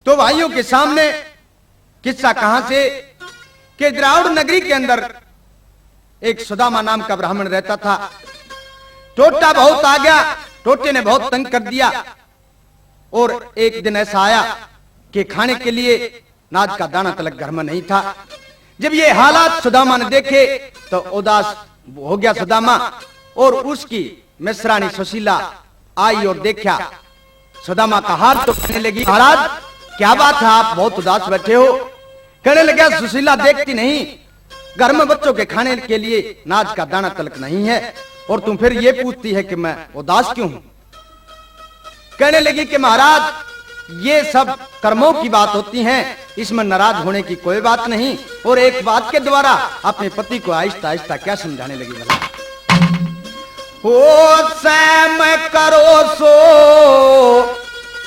तो भाइयों के सामने किस्सा कहां से कि द्रावड़ नगरी के अंदर एक सुदामा नाम का ब्राह्मण रहता था। टोटा बहुत आ गया, टोटे ने बहुत तंग कर दिया और एक दिन ऐसा आया कि खाने के लिए नाज का दाना तलक घर में नहीं था। जब ये हालात सुदामा ने देखे तो उदास हो गया सुदामा और उसकी मिश्रानी सुशीला आई और देखा सुदामा का हाथ तो कहने लगी, महाराज क्या बात है, आप बहुत उदास बैठे हो। कहने लगा सुशीला देखती नहीं, घर में बच्चों के खाने के लिए नाज का दाना तलक नहीं है और तुम फिर ये पूछती है कि मैं उदास क्यों हूं। कहने लगी कि महाराज ये सब कर्मों की बात होती हैं, इसमें नाराज होने की कोई बात नहीं। और एक बात के द्वारा अपने पति को आहिस्ता आहिस्ता क्या समझाने लगी, बोला हो सैम करो सो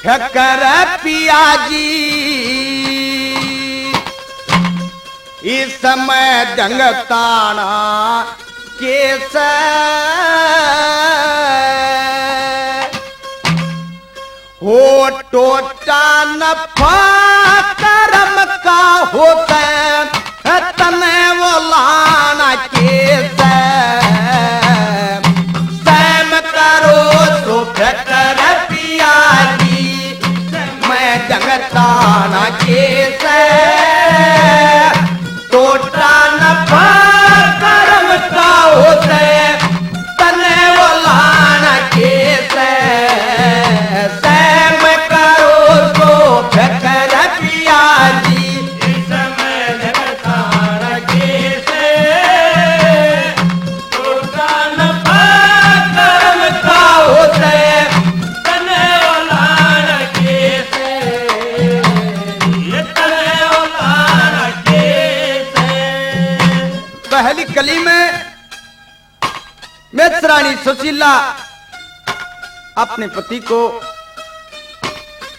कर पिया जी, इस समय जंगताना केस हो टोटा नफा कर्म का होता है तने वो लाना केस सैम करो तो कर पिया जी, मैं जंगताना केस टोटा नफा कर्म का होता है तने वो लाना केस पहली कली में मिश्रानी सुशीला अपने पति को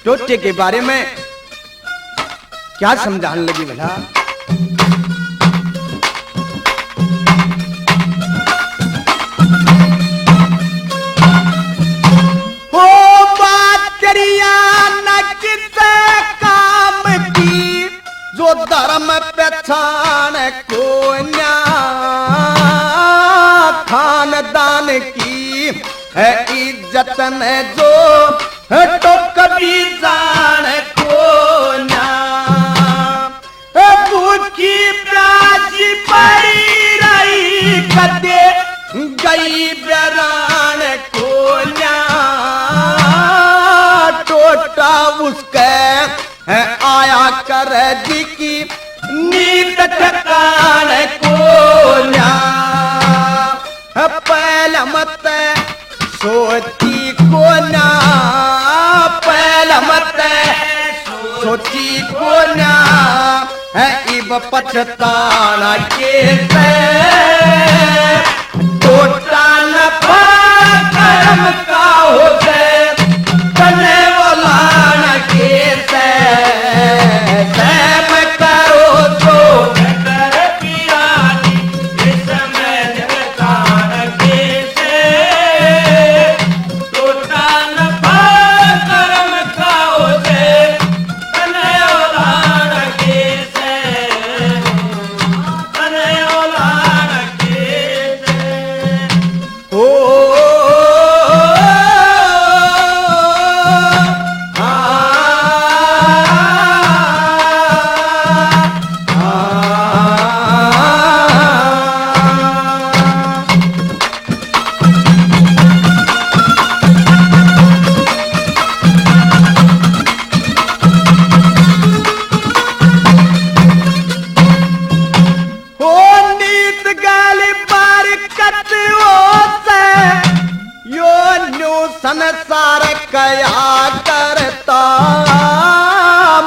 टोटे के बारे में क्या समझाने लगी, भला हो बात करिया न किसे काम की, जो धर्म पहचान को खानदान की है इज्जत ने जो तो कभी जान को ना, भूखी प्यासी पड़ी रही कदे गई बरान को ना, टोटा उसके आया कर जी की नींद ठकान को ना, पहला मत सोची को ना, पहला मत सोची को ना है इब पछताना के टोटा नफा कर्म का होते तने वो लाना के सैम करो तो कर पिया जी, इसमें जगतान के टोटा नफा कर्म का होते तने वो लाना के तने वो लाना के हो संसार कया करता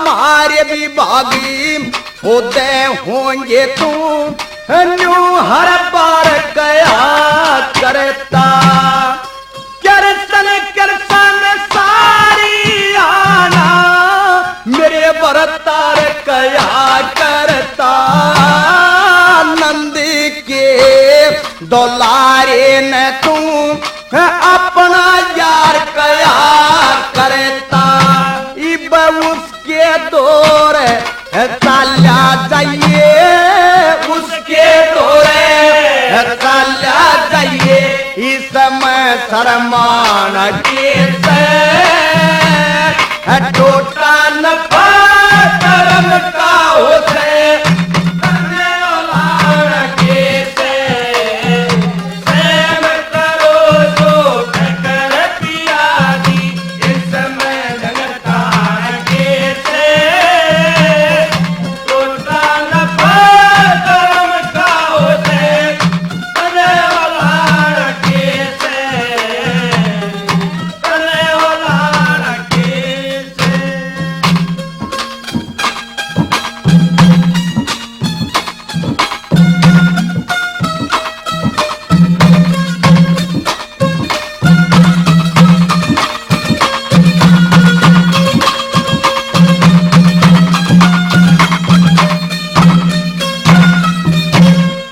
मारे विभागी होते होंगे तू न्यू हर बार कया करता, करसन करसन सारी आना मेरे बरतार कया करता, नंदी के दुलारे न तू अपना यार कया करता, इब उसके मैं शरमान के से टोटा नफा करम का होते करने वाला के से मैं करो जो कर पिया दी इस मैं जगता के से टोटा नफा करम का होते करने वाला के से करने वाला के से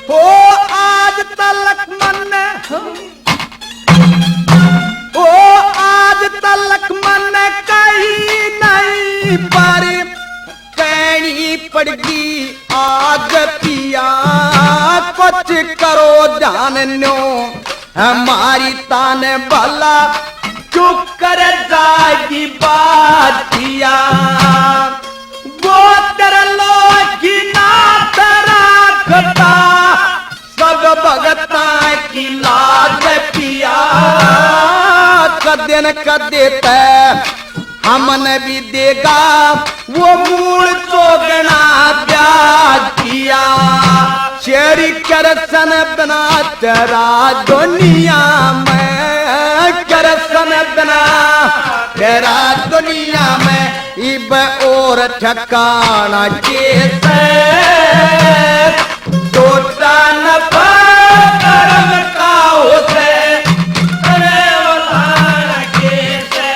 हो आज तलक मन ओ आज तलक मन कहीं नहीं पर कहनी पड़गी आग पिया कुछ करो जान नो हमारी तान भला चुप कर जाएगी बात किया वो तेरा लोगी ना तेरा खता सब भगता की लाज पिया कदे न कदे हमने भी देगा वो मूल चोगना ब्याज किया शेरी करसन बना तेरा दुनिया में करसन बना तेरा दुनिया में इब और ठकाना कैसे टोटा नफा करम का होते करे वाला कैसे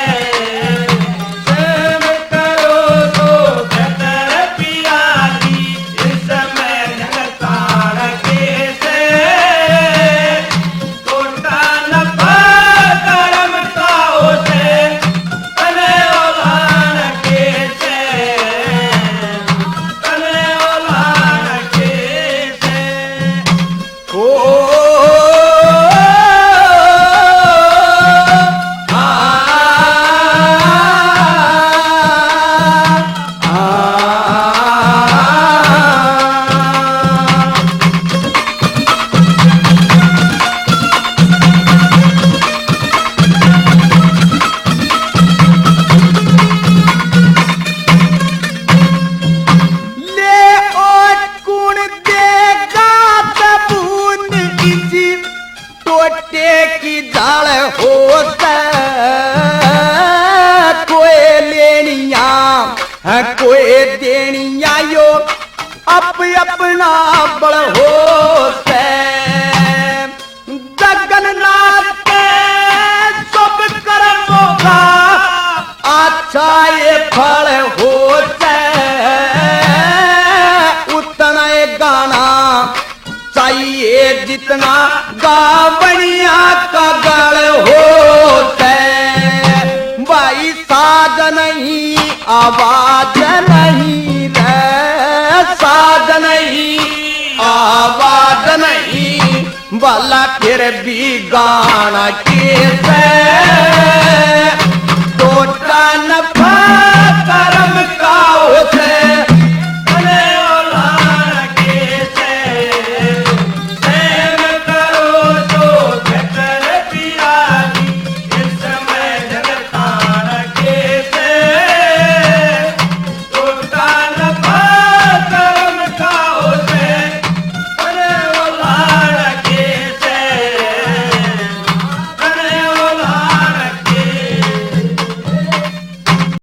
सेम करो तो बेहतर पिया दी इस मैं जगता कैसे टोटा नफा करम का होते करे वाला कैसे करे वाला कैसे ले और कुण देगा तबून किसी टोटे की दाल होता कोई लेनिया कोई देनिया यो अपना बड़ होते जगन्नाथ के सब कर्मों का अच्छा ये फल होते उतना ये गाना चाहिए जितना गावनिया का गढ़ होते भाई साज नहीं आवाज नहीं रे साज नहीं आवाज नहीं भला फिर भी गाना कैसे टोटा नफा करम का